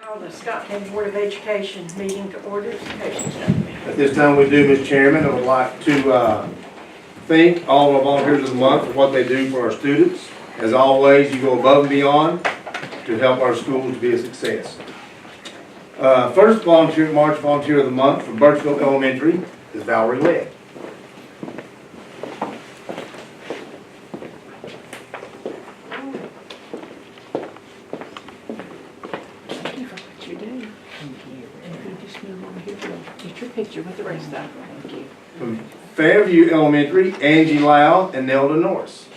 Call the Scott County Board of Education meeting to order. Education statement. At this time we do, Mr. Chairman, I would like to thank all of our volunteers of the month for what they do for our students. As always, you go above and beyond to help our schools be a success. First March volunteer of the month from Birchville Elementary is Valerie Webb. Thank you for what you do. Thank you. And if you just move over here, we'll get your picture with the rest of them. Thank you. From Fairview Elementary, Angie Lau and Nelda Norris.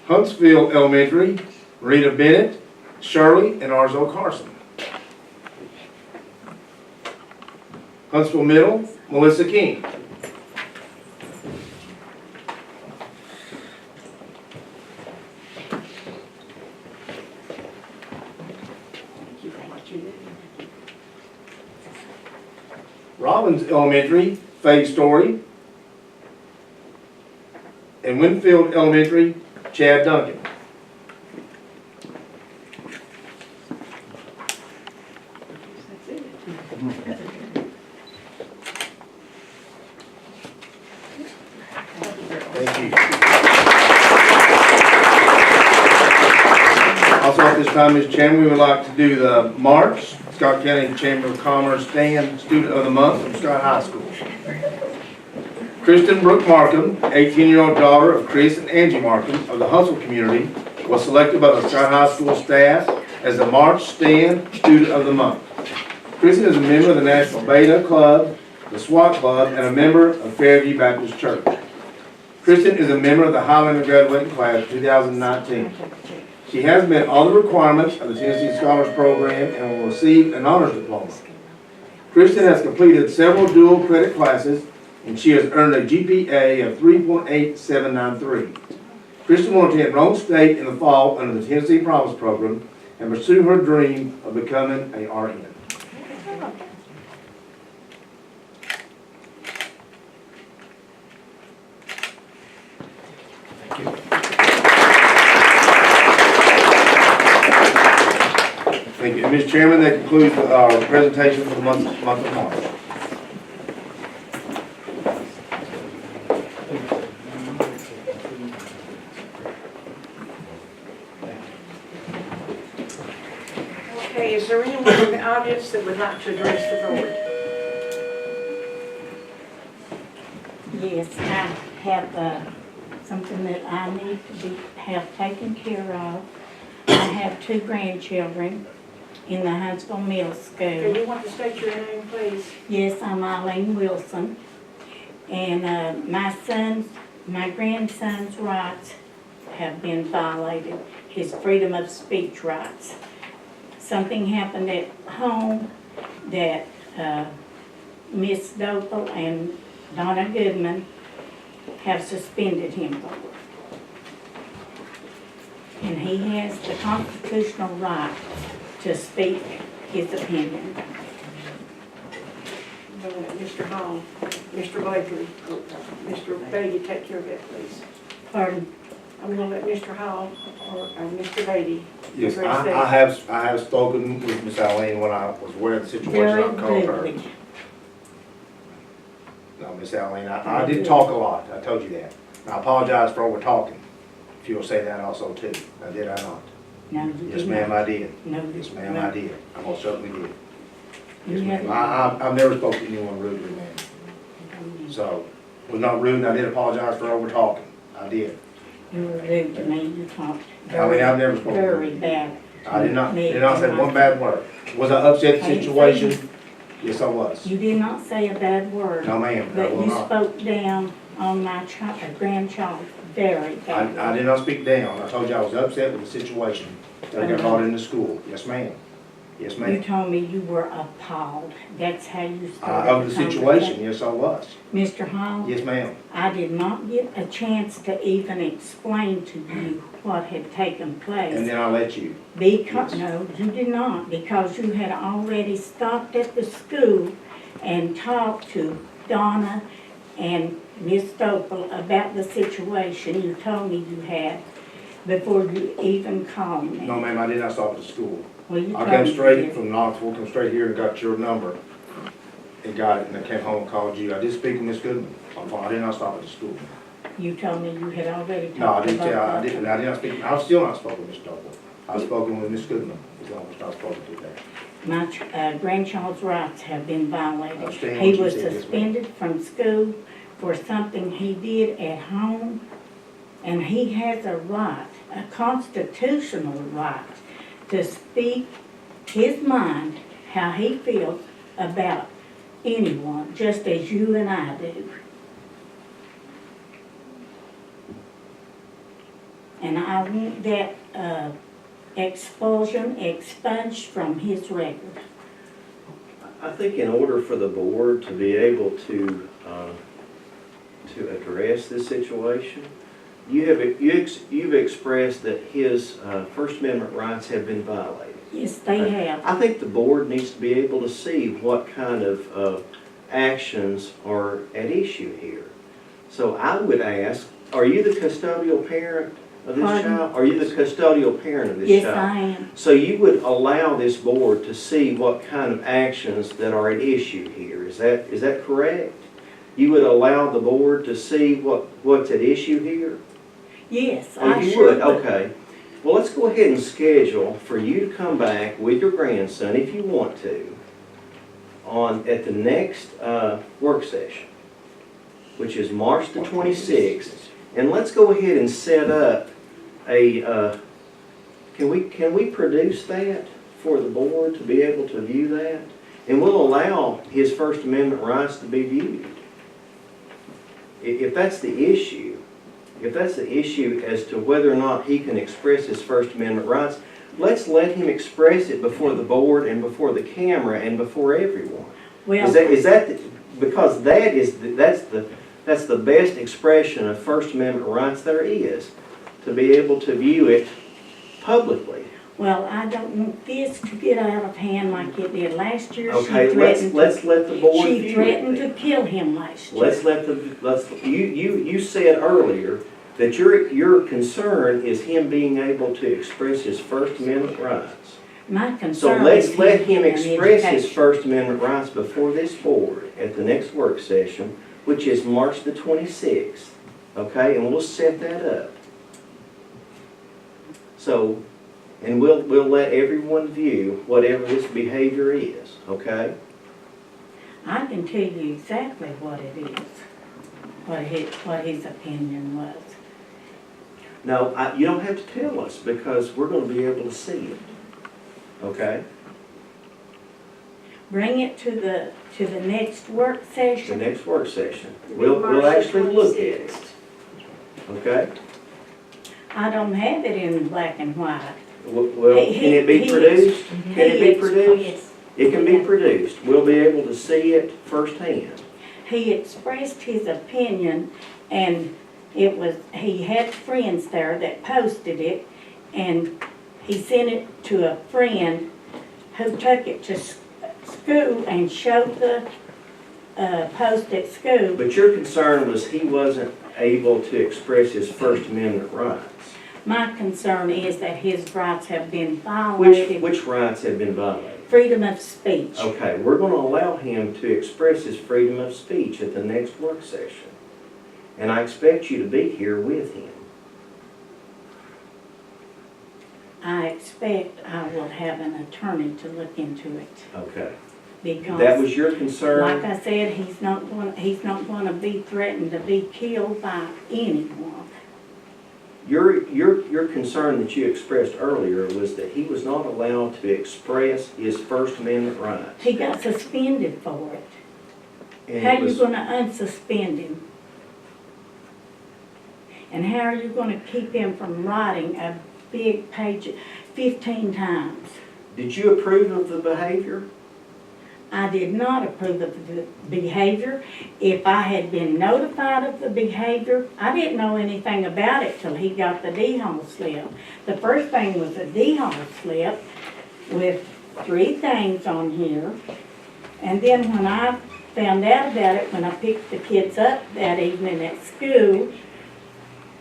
Huntsville Elementary, Rita Bennett, Shirley, and Arzo Carson. Huntsville Middle, Melissa King. Thank you for what you do. Robbins Elementary, Faye Story. And Winfield Elementary, Chad Duncan. That's it. Thank you. Also at this time, Mr. Chairman, we would like to do the March Scott County Chamber of Commerce Stand Student of the Month from Scott High School. Kristen Brooke Markham, 18-year-old daughter of Chris and Angie Markham of the Huntsville community, was selected by the Scott High School staff as the March Stand Student of the Month. Kristen is a member of the National Beta Club, the SWAT Club, and a member of Fairview Baptist Church. Kristen is a member of the Highlander graduating class of 2019. She has met all the requirements of the Tennessee Scholars Program and will receive an honors diploma. Kristen has completed several dual credit classes and she has earned a GPA of 3.8793. Kristen will attend Rome State in the fall under the Tennessee Promise Program and pursue her dream of becoming a RN. Thank you. Thank you. Mr. Chairman, that concludes our presentation for the month of March. Okay, is there anyone in the audience that would like to address the board? Yes, I have something that I need to have taken care of. I have 2 grandchildren in the Huntsville Middle Do School. you want to state your name, please? Yes, I'm Eileen Wilson. And my grandson's rights have been violated, his freedom of speech rights. Something happened at home that Miss Dopel and Donna Goodman have suspended him for. And he has the constitutional right to speak his opinion. I'm going to let Mr. Hall, Mr. Blakely, Mr. Beatty take care of that, please. Pardon? I'm going to let Mr. Hall or Mr. Beatty. Yes, address that. I have spoken with Miss Eileen when I was aware of the situation. Very I called her. rudely. No, Miss Eileen, I did talk a lot. I told you that. And I apologize for over talking. If you'll say that also too. Now, did I not? No, you did Yes, ma'am, not. I did. No, you Yes, ma'am, no. I did. I most certainly did. You Yes, ma'am. haven't. I've never spoken to anyone rudely, ma'am. So, it was not rude, and I did apologize for over talking. I did. You were rude to me, you talked I mean, I've never spoken very rude. bad. I did not Me say and one my- bad word. Was I upset at the I didn't say situation? Yes, I was. You did not say a bad word. No, ma'am, I But will you not. spoke down on my grandchild very badly. I did not speak down. I told you I was upset with the situation that I got brought into school. Yes, ma'am. Yes, You ma'am. told me you were appalled. That's how you started Of the situation, yes, I was. Mr. Hall, Yes, ma'am. I did not get a chance to even explain to you what had taken And place. then I let you. Because, Yes. no, you did not, because you had already stopped at the school and talked to Donna and Miss Stoppel about the situation. You told me you had. before you even called me. No, ma'am, I did not stop at the school. Well, you I told came me you straight did. from Knoxville, come straight here and got your number. And got it, and I came home and called you. I did speak to Miss Goodman on the phone. I did not stop at the school. You told me you had already talked No, I about didn't tell, I that. didn't, I did not speak, I've still not spoken with Mr. Doble. I've spoken with Miss Goodman, is the only person I've spoken to there. My grandchild's rights have been violated. Understand He what you was said, yes, ma'am. suspended from school for something he did at home, and he has a right, a constitutional right, to speak his mind, how he feels about anyone, just as you and I do. And I want that expulsion expunged from his record. I think in order for the board to be able to address this situation, you've expressed that his First Amendment rights have been violated. Yes, they have. I think the board needs to be able to see what kind of actions are at issue here. So I would ask, are you the custodial parent of this Pardon? child? Are you the custodial parent of this Yes, child? I am. So you would allow this board to see what kind of actions that are at issue here. Is that correct? You would allow the board to see what's at issue here? Yes, Oh, I you sure would? Okay. Well, let's go ahead and schedule for you to come back with your grandson, if you want to, at the next work session, which is March the 26th. And let's go ahead and set up can we produce that for the board to be able to view that? And we'll allow his First Amendment rights to be viewed. If that's the issue, as to whether or not he can express his First Amendment rights, let's let him express it before the board and before the camera and before everyone. Well, Because that's the best expression of First Amendment rights there is, to be able to view it publicly. well, I don't want this to get out of hand like it did last year. Okay, She let's threatened let the board She view threatened it. to kill him last year. You said earlier that your concern is him being able to express his First Amendment rights. My So concern let's is let him him getting express an his education. First Amendment rights before this board at the next work session, which is March the 26th. Okay, and we'll set that up. So, and we'll let everyone view whatever this behavior is, okay? I can tell you exactly what it is, what his opinion was. No, you don't have to tell us because we're going to be able to see it, okay? Bring it to the next work The session. next work session. We'll actually look at it, okay? I don't have it in black and white. Well, He- can it be he- produced? Can it be He produced? expressed- It can be produced. We'll be able to see it firsthand. He expressed his opinion, and he had friends there that posted it, and he sent it to a friend who took it to school and showed the post at school. But your concern was he wasn't able to express his First Amendment rights. My concern is that his rights have been violated. Which rights have been violated? Freedom of speech. Okay, we're going to allow him to express his freedom of speech at the next work session. And I expect you to be here with him. I expect I will have an attorney to look into it, Okay. because That was your concern? like I said, he's not going to be threatened to be killed by anyone. Your concern that you expressed earlier was that he was not allowed to express his First Amendment rights. He got suspended for it. And How it are you was- going to unsuspend him? And how are you going to keep him from writing a big page 15 times? Did you approve of the behavior? I did not approve of the behavior. If I had been notified of the behavior, I didn't know anything about it till he got the D-Hall slip. The first thing was a D-Hall slip with 3 things on here. And then when I found out about it, when I picked the kids up that evening at school,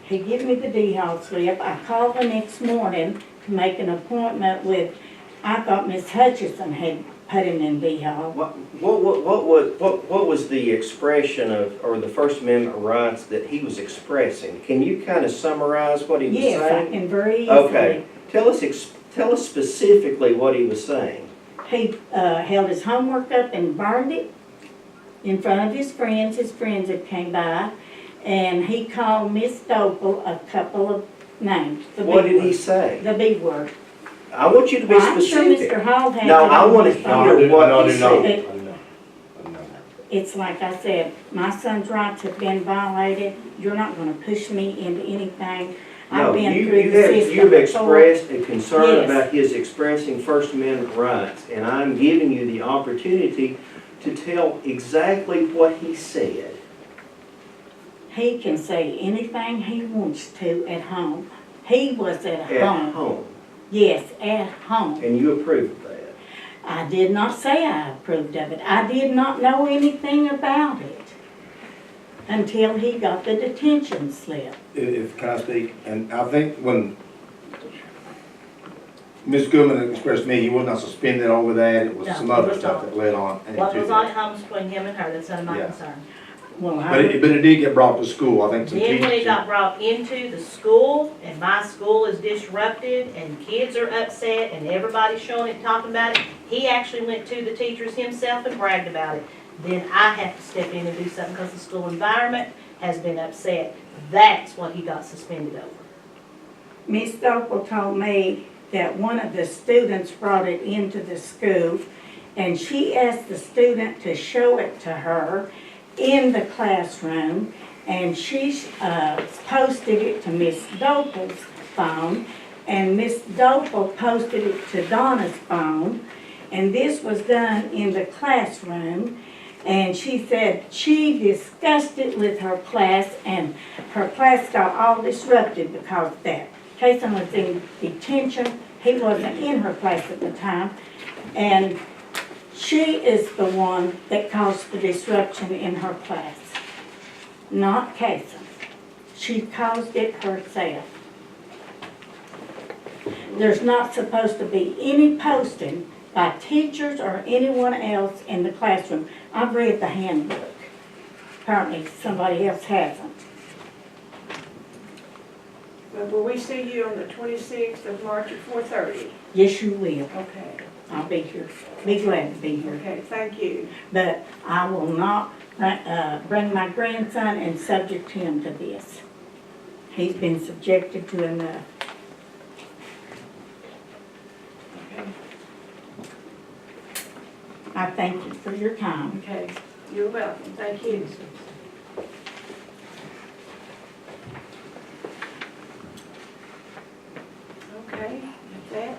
He gave me the D-Hall slip. I called the next morning to make an appointment with, I thought Miss Hutchison had put him in D-Hall. What was the expression of, or the First Amendment rights that he was expressing? Can you kind of summarize what he was Yes, I saying? can very easily. Okay, tell us specifically what he was saying. He held his homework up and burned it in front of his friends. His friends had came by, and he called Miss Dople a couple of names. What did he say? The B word. I want you to be I'm sure specific. Mr. Hall had. No, it I on want to his phone. hear what he I do said. not. It's like I said, my son's rights have been violated. You're not gonna push me into anything. No, I've been you through the have, system you've before. expressed a concern Yes. about his expressing First Amendment rights, and I'm giving you the opportunity to tell exactly what he said. He can say anything he wants to at home. He was at At home. home, Yes, at home. and you approve of that. I did not say I approved of it. I did not know anything about it until he got the detention slip. Can I speak? And I think when Ms. Goodman expressed to me, he was not suspended over that, it was No, some he other was stuff not. that led on into What was on that. at home between him and her, that's none of my Yeah. concern. Well, But it did get brought to school, I think some Then when it teachers. got brought into the school, and my school is disrupted, and kids are upset, and everybody's showing it, and talking about it, he actually went to the teachers himself and bragged about it. Then I have to step in and do something, because the school environment has been upset. That's what he got suspended over. Miss Dople told me that one of the students brought it into the school, and she asked the student to show it to her in the classroom, and she posted it to Miss Dople's phone, and Miss Dople posted it to Donna's phone, and this was done in the classroom, and she said she discussed it with her class, and her class got all disrupted because of that. Kason was in detention, he wasn't in her class at the time, and she is the one that caused the disruption in her class, not Kason. She caused it herself. There's not supposed to be any posting by teachers or anyone else in the classroom. I've read the handbook. Apparently somebody else hasn't. Well, will we see you on the 26th of March at 4:30? Yes, you will. Okay, I'll be here. Be glad to be here. okay, thank you. But I will not bring my grandson and subject him to this. He's been subjected to enough. Okay, I thank you for your time. okay, you're welcome, thank you. Okay, that's that.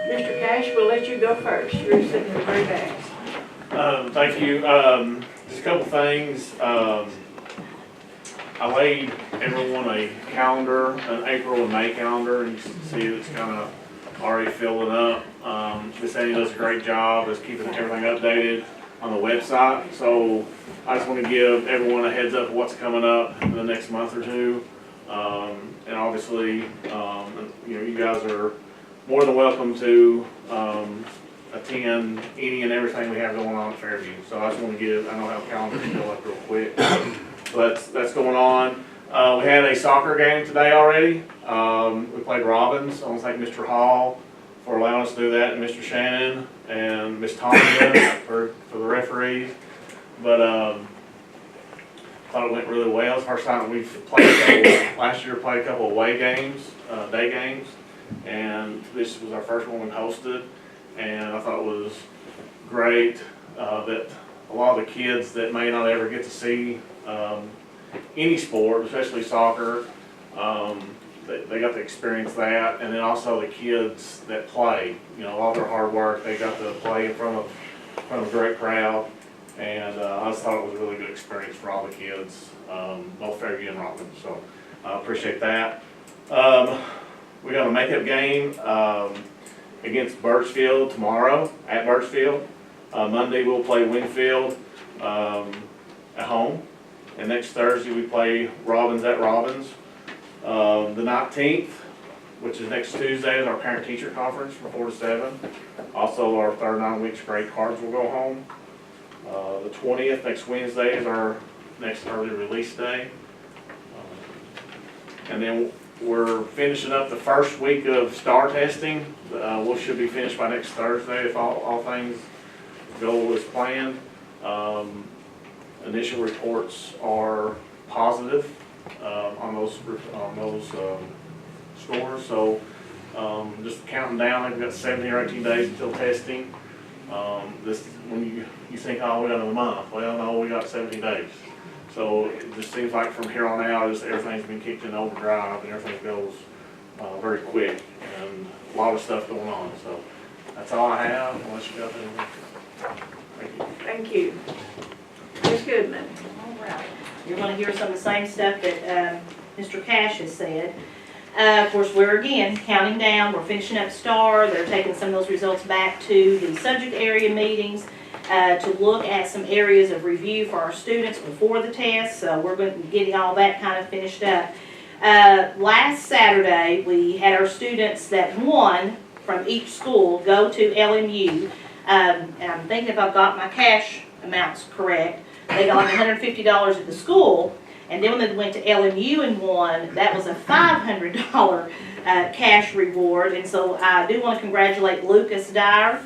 Mr. Cash, we'll let you go first. You're sitting in the very back. Thank you. Just a couple things. I laid everyone a calendar, an April and May calendar, and you can see it's kind of already filling up. Miss Annie does a great job of keeping everything updated on the website. So I just want to give everyone a heads up of what's coming up in the next month or two. And obviously, you guys are more than welcome to attend any and everything we have going on at Fairview. So I just want to give, I know how calendars fill up real quick, but that's going on. We had a soccer game today already. We played Robbins. I want to thank Mr. Hall for allowing us to do that, and Mr. Shannon and Ms. Thompson for the referees. But thought it went really well. It's the first time we've played last year played a couple of away games, day games, and this was our first one we hosted, and I thought it was great that a lot of the kids that may not ever get to see any sport, especially soccer, they got to experience that, and then also the kids that play, all their hard work, they got to play in front of a great crowd. And I just thought it was a really good experience for all the kids, both Fairview and Robbins, so I appreciate that. We got a makeup game against Birchfield tomorrow, at Birchfield. Monday we'll play Winfield at home, And next Thursday, we play Robbins at Robbins. The 19th, which is next Tuesday, is our parent-teacher conference from 4 to 7. Also, our third 9 weeks grade cards will go home. The 20th, next Wednesday, is our next early release day. And then we're finishing up the first week of STAR testing. We should be finished by next Thursday if all things go as planned. Initial reports are positive on those scores. So just counting down, we've got 17 or 18 days until testing. When you think, oh, we got another month. Well, no, we got 17 days. So it just seems like from here on out, just everything's been kicked in overdrive and everything goes very quick and a lot of stuff going on. So that's all I have, unless you got anything. Thank you. Thank you. Ms. Goodman. All right. You're going to hear some of the same stuff that Mr. Cash has said. Of course, we're again counting down. We're finishing up STAR. They're taking some of those results back to the subject area meetings to look at some areas of review for our students before the test. So we're going to be getting all that kind of finished up. Last Saturday, we had our students that won from each school go to LMU. And I'm thinking if I've got my cash amounts correct. They got like $150 at the school, and then when they went to LMU and won, that was a $500 cash reward. And so I do want to congratulate Lucas Dyer.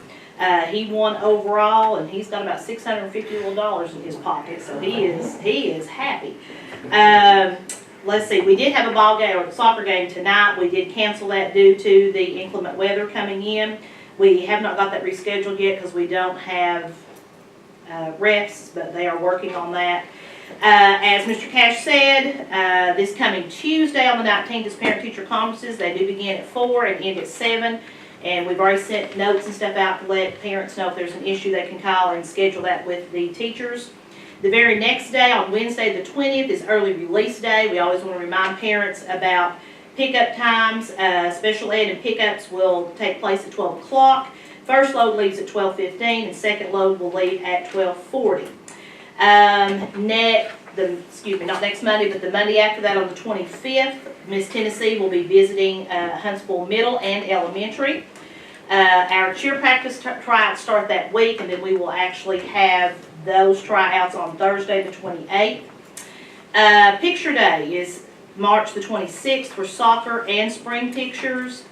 He won overall, and he's got about $650 in his pocket, so he is happy. Let's see, we did have a ball game or soccer game tonight. We did cancel that due to the inclement weather coming in. We have not got that rescheduled yet because we don't have refs, but they are working on that. As Mr. Cash said, this coming Tuesday on the 19th is parent-teacher conferences. They do begin at 4 and end at 7. And we've already sent notes and stuff out to let parents know if there's an issue they can call and schedule that with the teachers. The very next day, on Wednesday the 20th, is early release day. We always want to remind parents about pickup times. Special ed and pickups will take place at 12 o'clock. First load leaves at 12:15 and second load will leave at 12:40. Not next Monday, but the Monday after that on the 25th, Miss Tennessee will be visiting Huntsville Middle and Elementary. Our cheer practice tryouts start that week, and then we will actually have those tryouts on Thursday the 28th. Picture Day is March the 26th for soccer and spring pictures.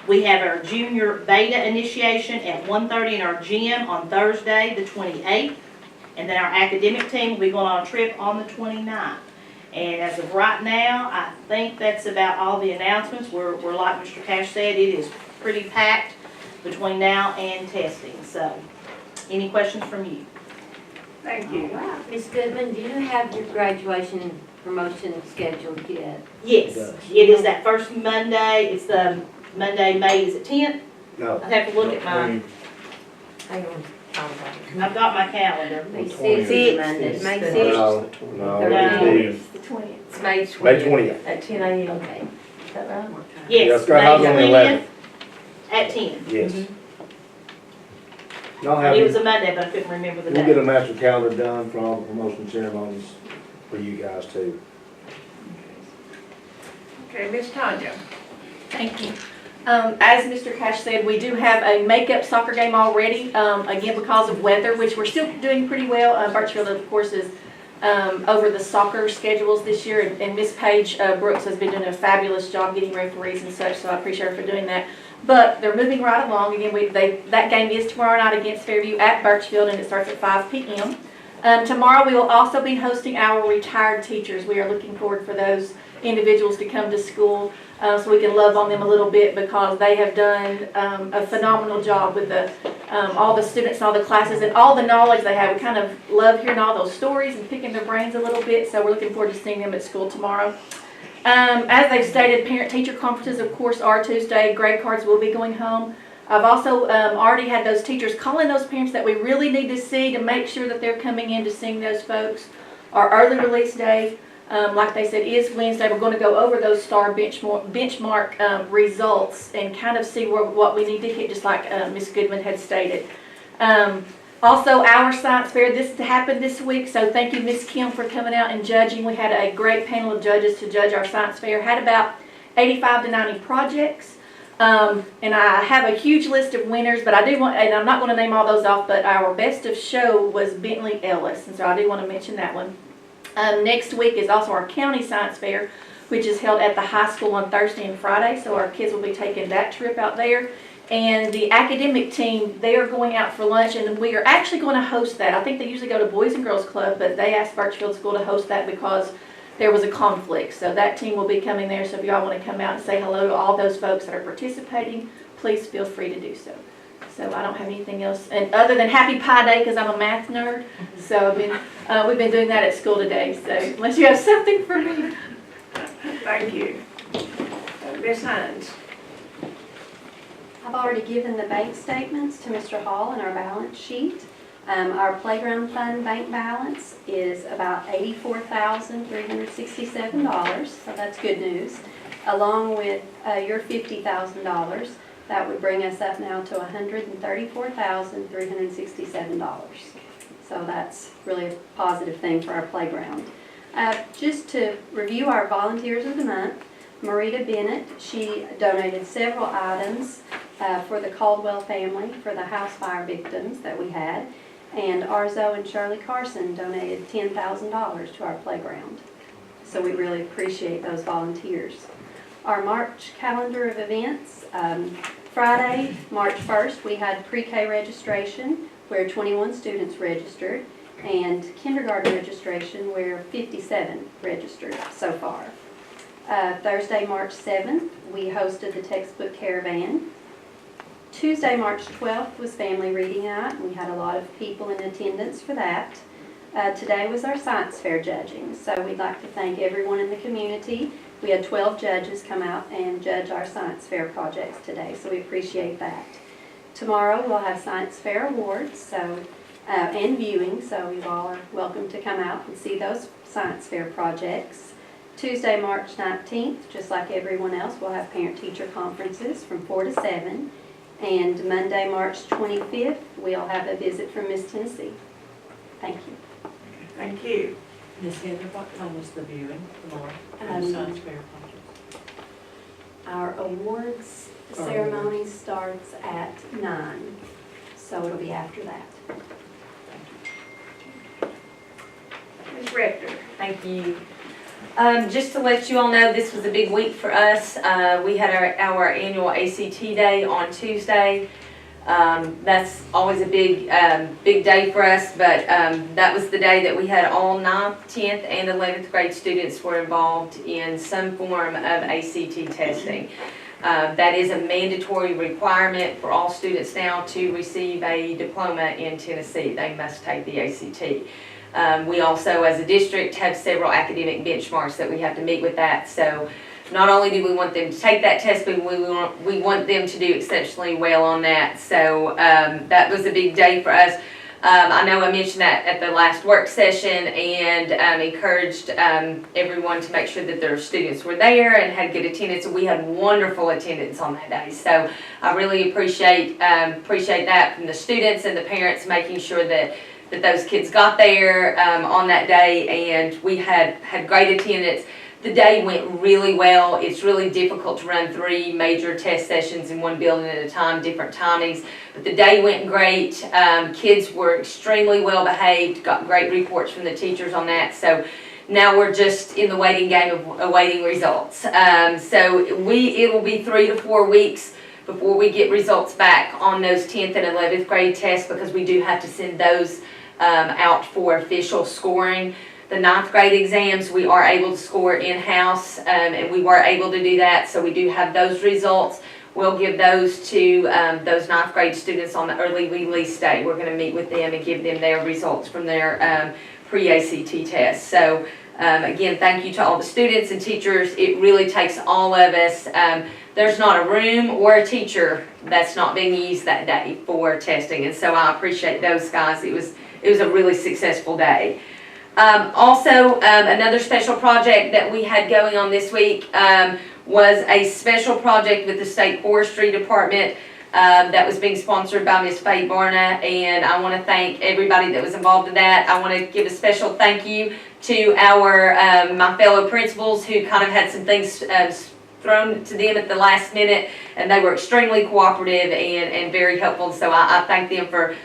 We have our junior beta initiation at 1:30 in our gym on Thursday the 28th. And then our academic team will be going on a trip on the 29th. And as of right now, I think that's about all the announcements. We're like Mr. Cash said, it is pretty packed between now and testing. So, any questions from you? Thank you. Wow. Ms. Goodman, do you have your graduation promotion scheduled yet? Yes, it is that first Monday. It's the Monday, May, is it 10th? No. I have to look at my, Hang on. I've got my calendar. May 6th is Monday. May 6th. No, Thirteenth. The 20th. It's May 20th. May 20th. At 10 a.m. Okay. Is that right? Yeah, Yes, Scott House on the May 11th. 20th at 10. Yes. Y'all have, It was a Monday, but I couldn't remember the we'll get day. a master calendar done for all the promotion ceremonies for you guys too. Okay, Miss Tanya. Thank you. As Mr. Cash said, we do have a makeup soccer game already, again because of weather, which we're still doing pretty well. Birchfield, of course, is over the soccer schedules this year, and Miss Paige Brooks has been doing a fabulous job getting referees and such, so I appreciate her for doing that. But they're moving right along. Again, that game is tomorrow night against Fairview at Birchfield, and it starts at 5 p.m. Tomorrow we will also be hosting our retired teachers. We are looking forward for those individuals to come to school so we can love on them a little bit, because they have done a phenomenal job with all the students and all the classes and all the knowledge they have. We kind of love hearing all those stories and picking their brains a little bit, so we're looking forward to seeing them at school tomorrow. As they've stated, parent-teacher conferences, of course, are Tuesday. Grade cards will be going home. I've also already had those teachers calling those parents that we really need to see to make sure that they're coming in to see those folks. Our early release day, like they said, is Wednesday. We're going to go over those STAR benchmark results and kind of see what we need to hit, just like Ms. Goodman had stated. Also, our science fair, this happened this week, so thank you, Miss Kim, for coming out and judging. We had a great panel of judges to judge our science fair. Had about 85 to 90 projects. And I have a huge list of winners, but I do want, and I'm not going to name all those off, but our best of show was Bentley Ellis, and so I do want to mention that one. Next week is also our county science fair, which is held at the high school on Thursday and Friday, so our kids will be taking that trip out there. And the academic team, they are going out for lunch, and we are actually going to host that. I think they usually go to Boys and Girls Club, but they asked Birchfield School to host that because there was a conflict. So that team will be coming there, so if y'all want to come out and say hello to all those folks that are participating, please feel free to do so. So I don't have anything else, and other than Happy Pie Day, because I'm a math nerd, so we've been doing that at school today, so unless you have something for me. Thank you. Ms. Hines. I've already given the bank statements to Mr. Hall and our balance sheet. Our playground fund bank balance is about $84,367, so that's good news. Along with your $50,000, that would bring us up now to $134,367. So that's really a positive thing for our playground. Just to review our volunteers of the month, Marita Bennett, she donated several items for the Caldwell family for the house fire victims that we had. And Arzo and Shirley Carson donated $10,000 to our playground. So we really appreciate those volunteers. Our March calendar of events, Friday, March 1st, we had pre-K registration where 21 students registered, and kindergarten registration where 57 registered so far. Thursday, March 7th, we hosted the textbook caravan. Tuesday, March 12th was family reading night, and we had a lot of people in attendance for that. Today was our science fair judging, so we'd like to thank everyone in the community. We had 12 judges come out and judge our science fair projects today, so we appreciate that. Tomorrow we'll have science fair awards and viewing, so you all are welcome to come out and see those science fair projects. Tuesday, March 19th, just like everyone else, we'll have parent-teacher conferences from 4 to 7. And Monday, March 25th, we'll have a visit from Miss Tennessee. Thank you. Thank you. Ms. Heather, what time is the viewing tomorrow for the science fair project? Our awards ceremony starts at 9, so it'll be after that. Ms. Rector. Thank you. Just to let you all know, this was a big week for us. We had our annual ACT Day on Tuesday. That's always a big day for us, but that was the day that we had all 9th, 10th, and 11th grade students were involved in some form of ACT testing. That is a mandatory requirement for all students now to receive a diploma in Tennessee. They must take the ACT. We also, as a district, have several academic benchmarks that we have to meet with that. So not only do we want them to take that test, but we want them to do exceptionally well on that. So that was a big day for us. I know I mentioned that at the last work session and encouraged everyone to make sure that their students were there and had good attendance. We had wonderful attendance on that day. So I really appreciate that from the students and the parents, making sure that those kids got there on that day, and we had great attendance. The day went really well. It's really difficult to run 3 major test sessions in one building at a time, different timings, but the day went great. Kids were extremely well behaved, got great reports from the teachers on that. So now we're just in the waiting game of awaiting results. So it will be 3 to 4 weeks before we get results back on those 10th and 11th grade tests, because we do have to send those out for official scoring. The 9th grade exams, we are able to score in-house, and we were able to do that, so we do have those results. We'll give those to those 9th grade students on the early release day. We're going to meet with them and give them their results from their pre-ACT test. So again, thank you to all the students and teachers. It really takes all of us. There's not a room or a teacher that's not being used that day for testing, and so I appreciate those guys. It was a really successful day. Also, another special project that we had going on this week was a special project with the State Forestry Department. that was being sponsored by Ms. Faye Barna, and I want to thank everybody that was involved in that. I want to give a special thank you to my fellow principals who kind of had some things thrown to them at the last minute, and they were extremely cooperative and very helpful. So I thank them for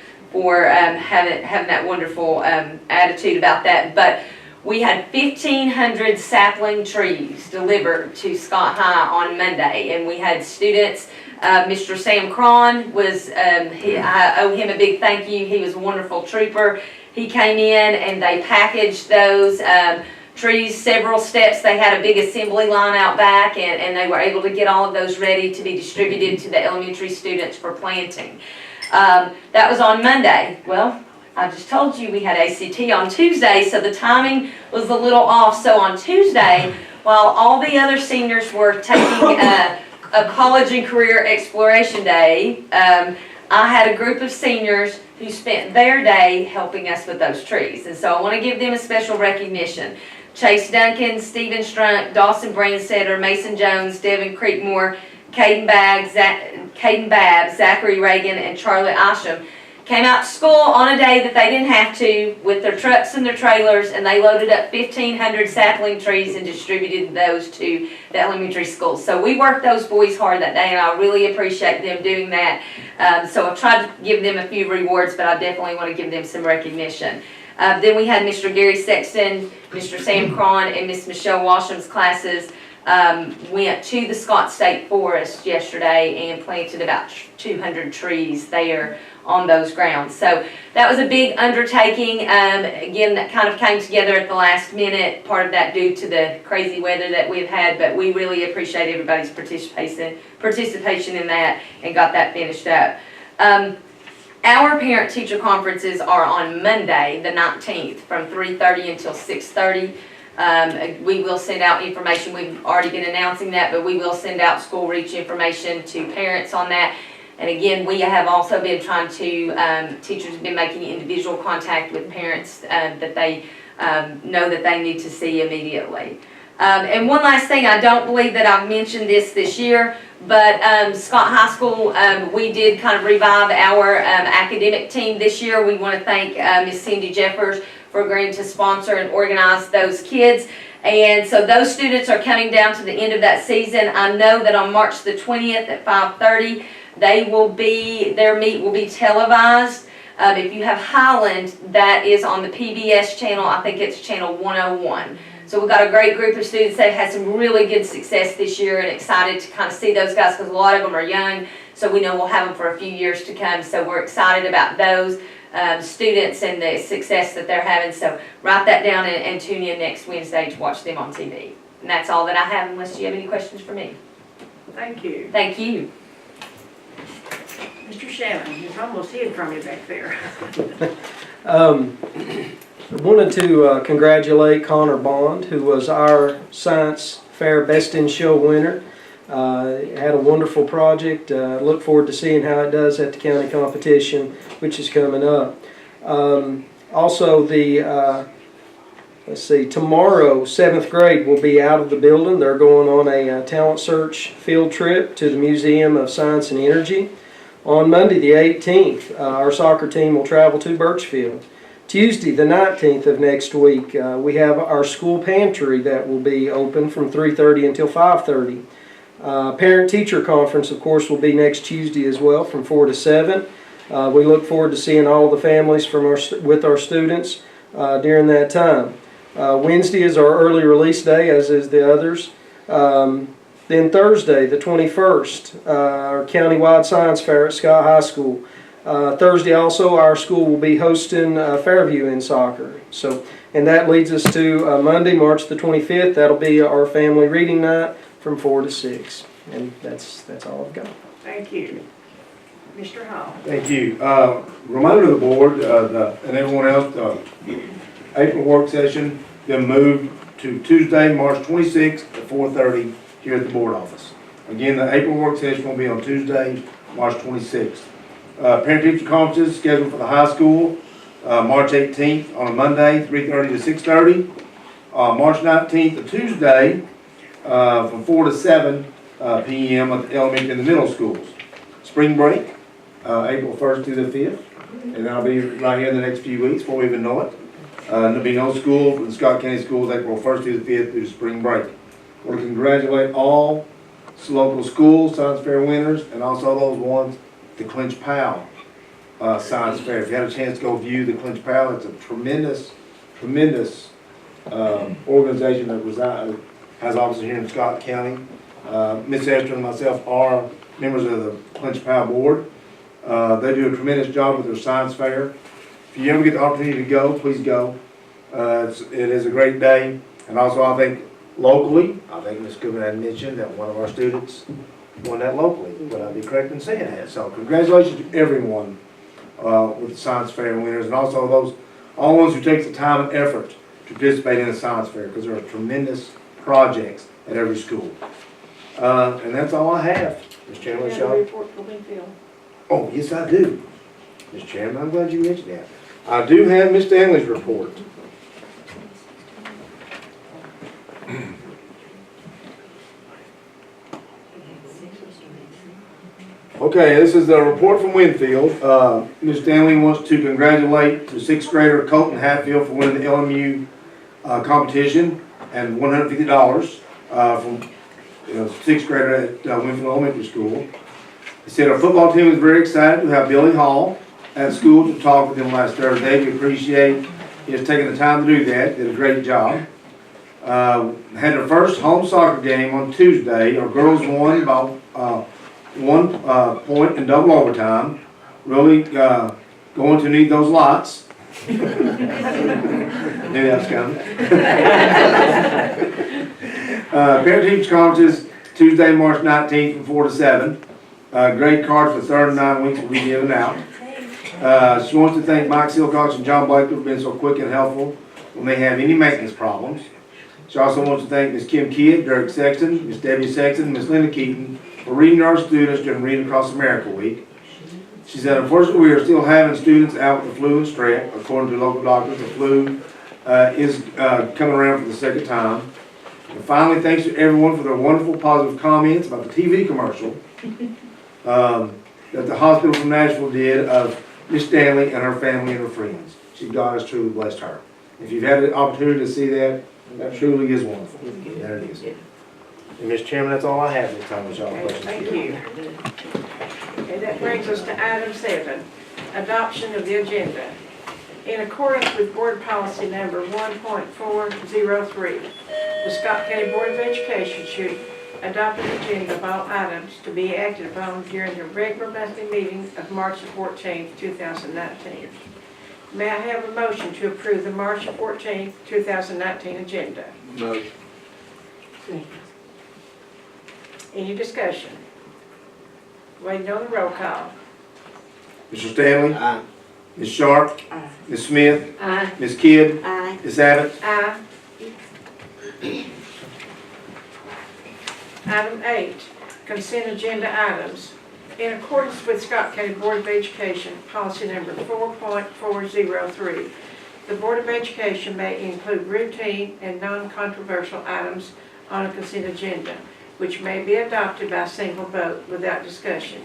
having that wonderful attitude about that. But we had 1,500 sapling trees delivered to Scott High on Monday, and we had students. Mr. Sam Cron was, I owe him a big thank you. He was a wonderful trooper. He came in and they packaged those trees several steps. They had a big assembly line out back, and they were able to get all of those ready to be distributed to the elementary students for planting. That was on Monday. Well, I just told you we had ACT on Tuesday, so the timing was a little off. So on Tuesday, while all the other seniors were taking a college and career exploration day, I had a group of seniors who spent their day helping us with those trees. And so I want to give them a special recognition. Chase Duncan, Stephen Strunk, Dawson Brandsetter, Mason Jones, Devin Creekmore, Caden Babb, Zachary Reagan, and Charlie Isham came out to school on a day that they didn't have to with their trucks and their trailers, and they loaded up 1,500 sapling trees and distributed those to the elementary schools. So we worked those boys hard that day, and I really appreciate them doing that. So I've tried to give them a few rewards, but I definitely want to give them some recognition. Then we had Mr. Gary Sexton, Mr. Sam Cron, and Miss Michelle Washam's classes went to the Scott State Forest yesterday and planted about 200 trees there on those grounds. So that was a big undertaking. Again, that kind of came together at the last minute, part of that due to the crazy weather that we've had, but we really appreciate everybody's participation in that and got that finished up. Our parent-teacher conferences are on Monday, the 19th, from 3:30 until 6:30. We will send out information. We've already been announcing that, but we will send out school reach information to parents on that. And again, we have also been trying to, teachers have been making individual contact with parents that they know that they need to see immediately. And one last thing, I don't believe that I've mentioned this year, but Scott High School, we did kind of revive our academic team this year. We want to thank Miss Cindy Jeffers for agreeing to sponsor and organize those kids. And so those students are coming down to the end of that season. I know that on March the 20th at 5:30, their meet will be televised. If you have Highland, that is on the PBS channel. I think it's channel 101. So we've got a great group of students that have had some really good success this year, and excited to kind of see those guys because a lot of them are young. So we know we'll have them for a few years to come. So we're excited about those students and the success that they're having. So write that down and tune in next Wednesday to watch them on TV. And that's all that I have, unless you have any questions for me. Thank you. Thank you. Mr. Shannon, you've almost hid from you back there. I wanted to congratulate Connor Bond, who was our Science Fair Best in Show winner. Had a wonderful project. Look forward to seeing how it does at the county competition, which is coming up. Also, tomorrow, 7th grade will be out of the building. They're going on a talent search field trip to the Museum of Science and Energy. On Monday, the 18th, our soccer team will travel to Birchfield. Tuesday, the 19th of next week, we have our school pantry that will be open from 3:30 until 5:30. Parent-teacher conference, of course, will be next Tuesday as well from 4 to 7. We look forward to seeing all the families with our students during that time. Wednesday is our early release day, as is the others. Then Thursday, the 21st, our countywide science fair at Scott High School. Thursday also, our school will be hosting Fairview in soccer. And that leads us to Monday, March the 25th. That'll be our family reading night from 4 to 6. And that's all I've got. Thank you. Mr. Hall. Thank you. Reminder to the board and everyone else, April work session been moved to Tuesday, March 26th at 4:30 here at the board office. Again, the April work session will be on Tuesday, March 26th. Parent-teacher conferences scheduled for the high school, March 18th on a Monday, 3:30 to 6:30. March 19th, a Tuesday, from 4 to 7 p.m. at the elementary and the middle schools. spring break, April 1st through the 5th. And that'll be right here in the next few weeks before we even know it. There'll be no school for the Scott County Schools April 1st through the 5th through the spring break. I want to congratulate all local schools, science fair winners, and also those ones, the Clinch Powell Science Fair. If you had a chance to go view the Clinch Powell, it's a tremendous organization that has offices here in Scott County. Ms. Esther and myself are members of the Clinch Powell board. They do a tremendous job with their science fair. If you ever get the opportunity to go, please go. It is a great day. And also, I think locally, I think Ms. Cooper had mentioned that one of our students won that locally. Would I be correct in saying that? So congratulations to everyone with the science fair winners, and also all ones who take the time and effort to participate in the science fair, because there are tremendous projects at every school. And that's all I have. Ms. Chairman, You have a report for Winfield. Oh, yes, I do. Mr. Chairman, I'm glad you mentioned that. I do have Ms. Stanley's report. Okay, this is the report from Winfield. Ms. Stanley wants to congratulate the sixth grader Colton Hatfield for winning the LMU competition and $150 from sixth grader at Winfield Elementary School. He said our football team was very excited to have Billy Hall at school to talk with him last Thursday. We appreciate his taking the time to do that. Did a great job. Had their first home soccer game on Tuesday. Our girls won by 1 point in double overtime. Really going to need those lots. Knew that was coming. Parent-teacher conferences Tuesday, March 19th from 4 to 7. Grade cards for the 39 weeks will be given out. She wants to thank Mike Silcox and John Blake for being so quick and helpful when they have any maintenance problems. She also wants to thank Ms. Kim Kidd, Derek Sexton, Ms. Debbie Sexton, and Ms. Linda Keaton for reading to our students during Reading Across America Week. She said, unfortunately, we are still having students out with the flu and strep. According to local doctors, the flu is coming around for the second time. And finally, thanks to everyone for their wonderful positive comments about the TV commercial that the hospital from Nashville did of Miss Stanley and her family and her friends. God has truly blessed her. If you've had the opportunity to see that, that truly is wonderful. There it is. And Mr. Chairman, that's all I have this time with y'all. Okay, thank you. Okay, that brings us to item 7, adoption of the agenda. In accordance with board policy number 1.403, the Scott County Board of Education should adopt an agenda of all items to be acted upon during the regular monthly meeting of March 14th, 2019. May I have a motion to approve the March 14th, 2019 agenda? Motion. Any discussion? Waiting on the roll call. Mr. Stanley? Aye. Ms. Sharp? Aye. Ms. Smith? Aye. Ms. Kidd? Aye. Ms. Abbott? Aye. Item 8, consent agenda items. In accordance with Scott County Board of Education, policy number 4.403, the Board of Education may include routine and non-controversial items on a consent agenda, which may be adopted by single vote without discussion.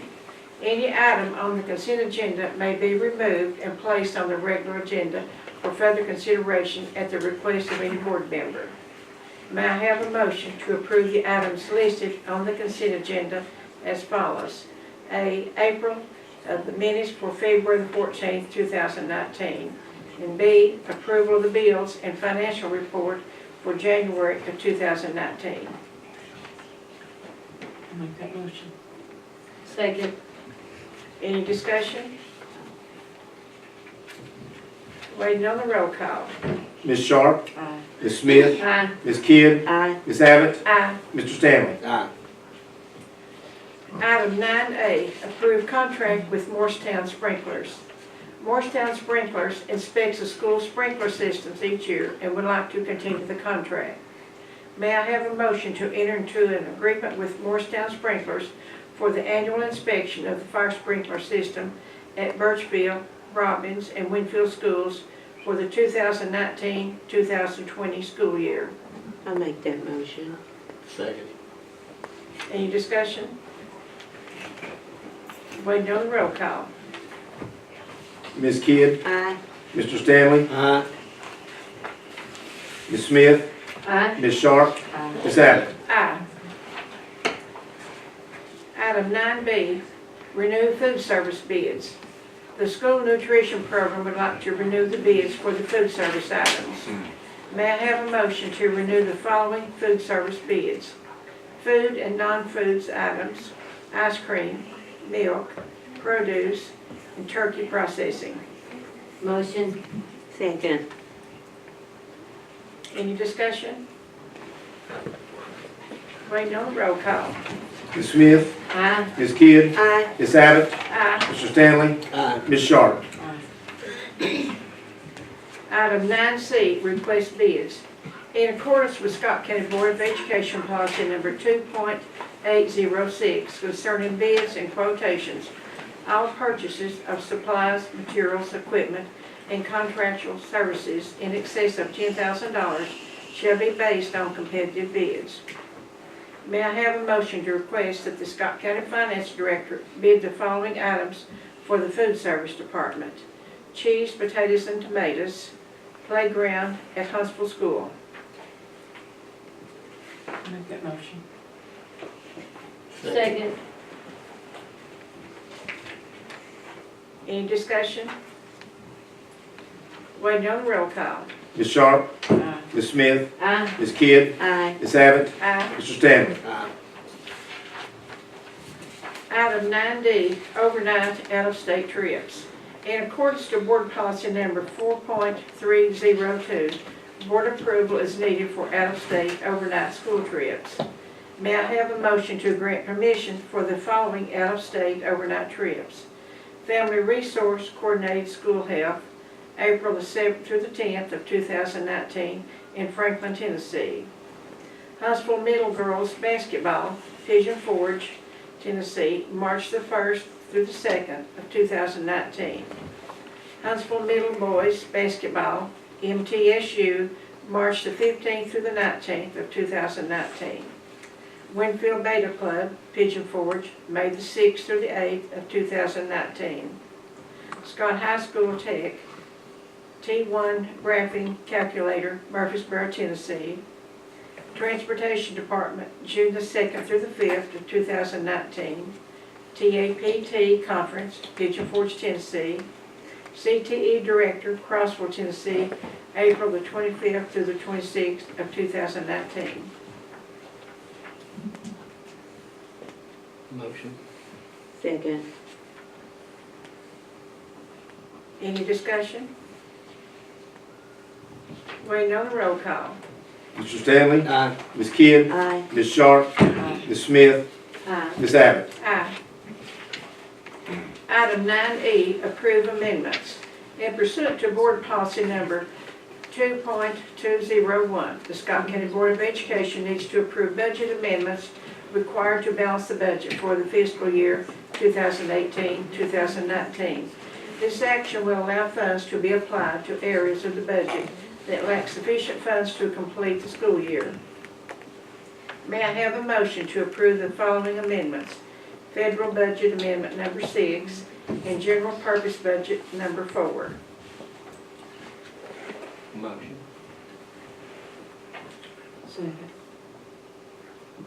Any item on the consent agenda may be removed and placed on the regular agenda for further consideration at the request of any board member. May I have a motion to approve the items listed on the consent agenda as follows? A, April, the minutes for February the 14th, 2019. And B, approval of the bills and financial report for January of 2019. Make that motion. Second. Any discussion? Waiting on the roll call. Ms. Sharp? Aye. Ms. Smith? Aye. Ms. Kidd? Aye. Ms. Abbott? Aye. Mr. Stanley? Aye. Item 9A, approve contract with Morristown Sprinklers. Morristown Sprinklers inspects the school sprinkler systems each year and would like to continue the contract. May I have a motion to enter into an agreement with Morristown Sprinklers for the annual inspection of the fire sprinkler system at Birchville, Robbins, and Winfield schools for the 2019-2020 school year? I'll make that motion. Second. Any discussion? Waiting on the roll call. Ms. Kidd, Aye. Mr. Stanley, Aye. Ms. Smith, Aye. Ms. Sharp, Ms. Abbott. Aye. Item 9B, renew food service bids. The school nutrition program would like to renew the bids for the food service items. May I have a motion to renew the following food service bids? Food and non-foods items, ice cream, milk, produce, and turkey processing. Motion. Second. Any discussion? Waiting on the roll call. Ms. Smith, Aye. Ms. Kidd, Aye. Ms. Abbott, Aye. Mr. Stanley, Ms. Sharp. Item 9C, request bids. In accordance with Scott County Board of Education policy number 2.806 concerning bids and quotations, all purchases of supplies, materials, equipment, and contractual services in excess of $10,000 shall be based on competitive bids. May I have a motion to request that the Scott County Finance Director bid the following items for the food service department? Cheese, potatoes, and tomatoes, playground at Huntsville School. Make that motion. Second. Any discussion? Waiting on the roll call. Ms. Sharp, Aye. Ms. Smith, Aye. Ms. Kidd, Aye. Ms. Abbott, Aye. Mr. Stanley. Item 9D, overnight out-of-state trips. In accordance to Board Policy Number 4.302, Board approval is needed for out-of-state overnight school trips. May I have a motion to grant permission for the following out-of-state overnight trips? Family Resource Coordinated School Health, April the 7th through the 10th of 2019 in Franklin, Tennessee. Huntsville Middle Girls Basketball, Pigeon Forge, Tennessee, March the 1st through the 2nd of 2019. Huntsville Middle Boys Basketball, MTSU, March the 15th through the 19th of 2019. Winfield Beta Club, Pigeon Forge, May the 6th through the 8th of 2019. Scott High School Tech, T1 Graphing Calculator, Murfreesboro, Tennessee. Transportation Department, June the 2nd through the 5th of 2019. TAPT Conference, Pigeon Forge, Tennessee. CTE Director, Crossville, Tennessee, April the 25th through the 26th of 2019. Motion. Second. Any discussion? Waiting on the roll call. Mr. Stanley, Aye. Ms. Kidd, Aye. Ms. Sharp, Ms. Smith, Aye. Ms. Abbott. Aye. Item 9E, approve amendments. In pursuant to Board Policy Number 2.201, the Scott County Board of Education needs to approve budget amendments required to balance the budget for the fiscal year 2018-2019. This action will allow funds to be applied to areas of the budget that lack sufficient funds to complete the school year. May I have a motion to approve the following amendments? Federal Budget Amendment Number 6 and General Purpose Budget Number 4. Motion. Second.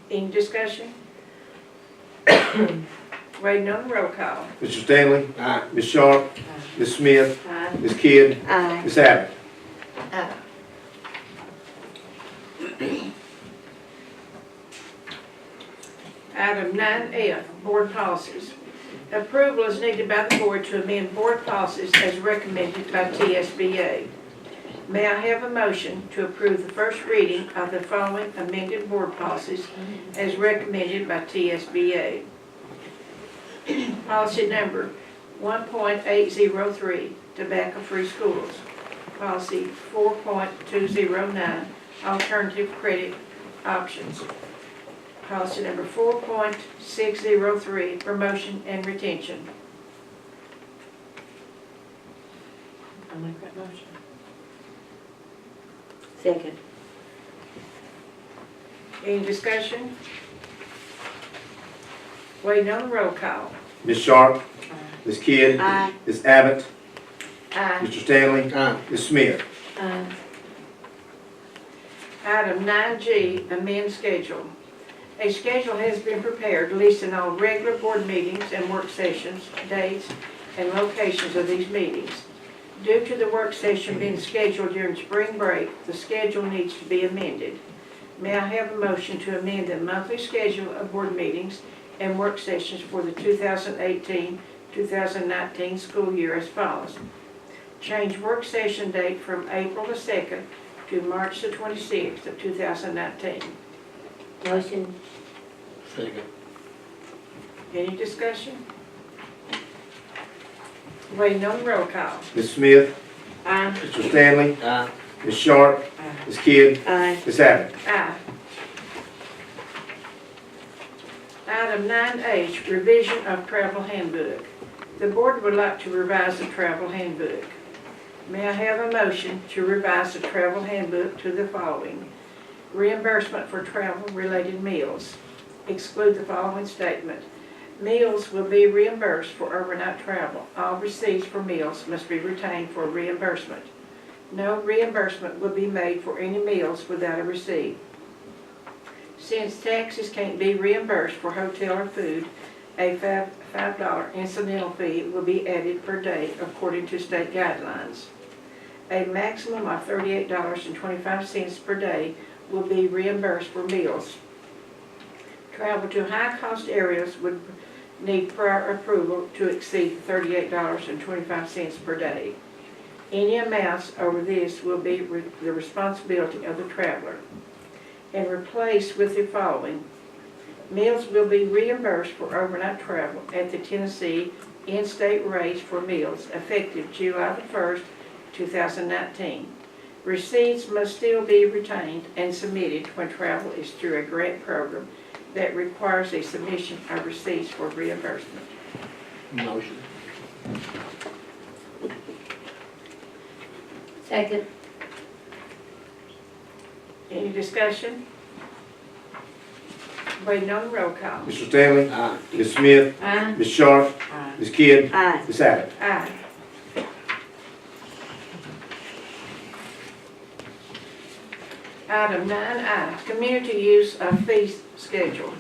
Any discussion? Waiting on the roll call. Mr. Stanley, Aye. Ms. Sharp, Ms. Smith, Aye. Ms. Kidd, Aye. Ms. Abbott. Item 9F, Board Policies. Approval is needed by the Board to amend Board Policies as recommended by TSBA. May I have a motion to approve the first reading of the following amended Board Policies as recommended by TSBA? Policy number 1.803, Tobacco-Free Schools. Policy 4.209, Alternative Credit Options. Policy number 4.603, Promotion and Retention. I'll make that motion. Second. Any discussion? Waiting on the roll call. Ms. Sharp? Ms. Kidd? Aye. Ms. Abbott? Aye. Mr. Stanley? Ms. Smith? Item 9G, amend schedule. A schedule has been prepared listing all regular board meetings and work sessions, dates, and locations of these meetings. Due to the work session being scheduled during spring break, the schedule needs to be amended. May I have a motion to amend the monthly schedule of board meetings and work sessions for the 2018-2019 school year as follows? Change work session date from April the 2nd to March the 26th of 2019. Motion. Second. Any discussion? Waiting on the roll call. Ms. Smith? Aye. Mr. Stanley? Aye. Ms. Sharp? Ms. Kidd? Aye. Ms. Abbott? Aye. Item 9H, revision of travel handbook. The board would like to revise the travel handbook. May I have a motion to revise the travel handbook to the following? Reimbursement for travel-related meals. Exclude the following statement. Meals will be reimbursed for overnight travel. All receipts for meals must be retained for reimbursement. No reimbursement will be made for any meals without a receipt. Since taxes can't be reimbursed for hotel or food, a $5 incidental fee will be added per day according to state guidelines. A maximum of $38.25 per day will be reimbursed for meals. Travel to high-cost areas would need prior approval to exceed $38.25 per day. Any amounts over this will be the responsibility of the traveler. And replaced with the following. Meals will be reimbursed for overnight travel at the Tennessee in-state rates for meals effective July the 1st, 2019. Receipts must still be retained and submitted when travel is through a grant program that requires a submission of receipts for reimbursement. Motion. Second. Any discussion? Waiting on the roll call. Mr. Stanley? Aye. Ms. Smith? Aye. Ms. Sharp? Aye. Ms. Kidd? Aye. Ms. Abbott? Aye. Item 9I, community use of fee schedule.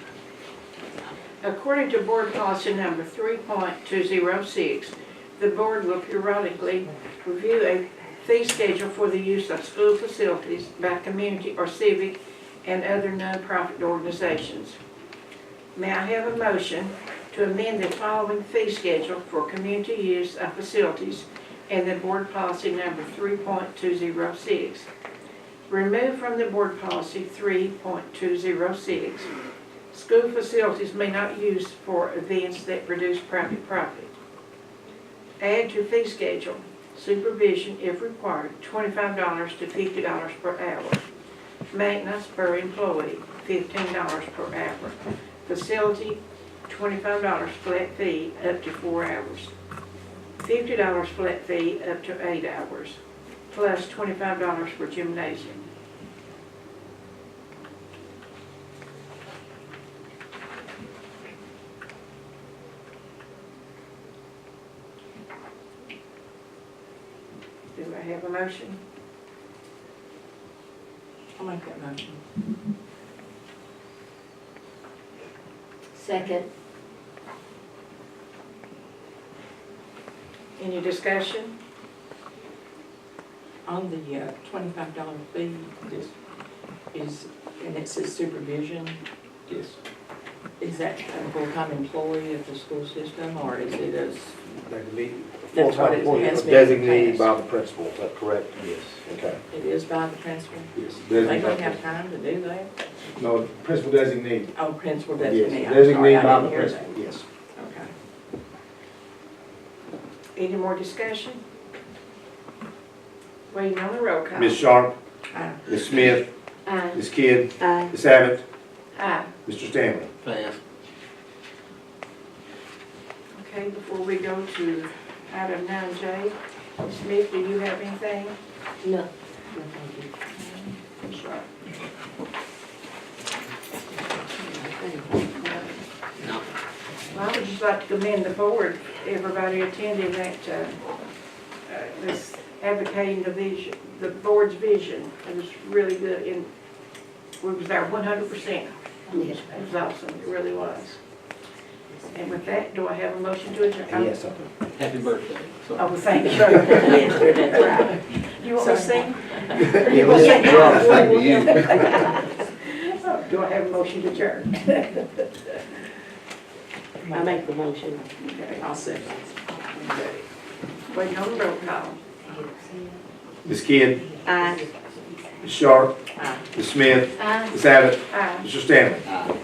According to board policy number 3.206, the board will periodically review a fee schedule for the use of school facilities by community or civic and other nonprofit organizations. May I have a motion to amend the following fee schedule for community use of facilities and the board policy number 3.206? Remove from the board policy 3.206. School facilities may not use for events that produce private profit. Add to fee schedule, supervision if required, $25 to $50 per hour. Maintenance per employee, $15 per hour. Facility, $25 flat fee up to 4 hours. $50 flat fee up to 8 hours, plus $25 for gymnasium. Do I have a motion? I'll make that motion. Second. Any discussion? On the $25 fee, is, and it says supervision, Yes. is that a full-time employee of the school system, or is it as, That could be That's what full-time it employee, has been in the designated past. by the principal, is that correct? Yes. Okay. it is by the principal? Yes. They don't have Designated. time to do that? No, principal designated. Oh, principal Yes, designee, I'm sorry, designated I by didn't the hear principal, that. yes. Okay. Any more discussion? Waiting on the roll call. Ms. Sharp? Aye. Ms. Smith? Aye. Ms. Kidd? Aye. Ms. Abbott? Aye. Mr. Stanley? Pass. Okay, before we go to item 9J, Smith, do you have anything? No. I'm sorry. No. I would just like to commend the board, everybody attending that, was advocating the vision, the board's vision. It was really good, and we was there 100%. It was awesome, it really was. And with that, do I have a motion to adjourn? Yes, Happy birthday. Oh, thank you. That's right. You want me to sing? Yeah, let's sing to you. Do I have a motion to adjourn? I make the motion. Okay. I'll second. Waiting on the roll call. Ms. Kidd, Aye. Ms. Sharp, Aye. Ms. Smith, Uh, Ms. Abbott, Aye. Mr. Stanley. Aye.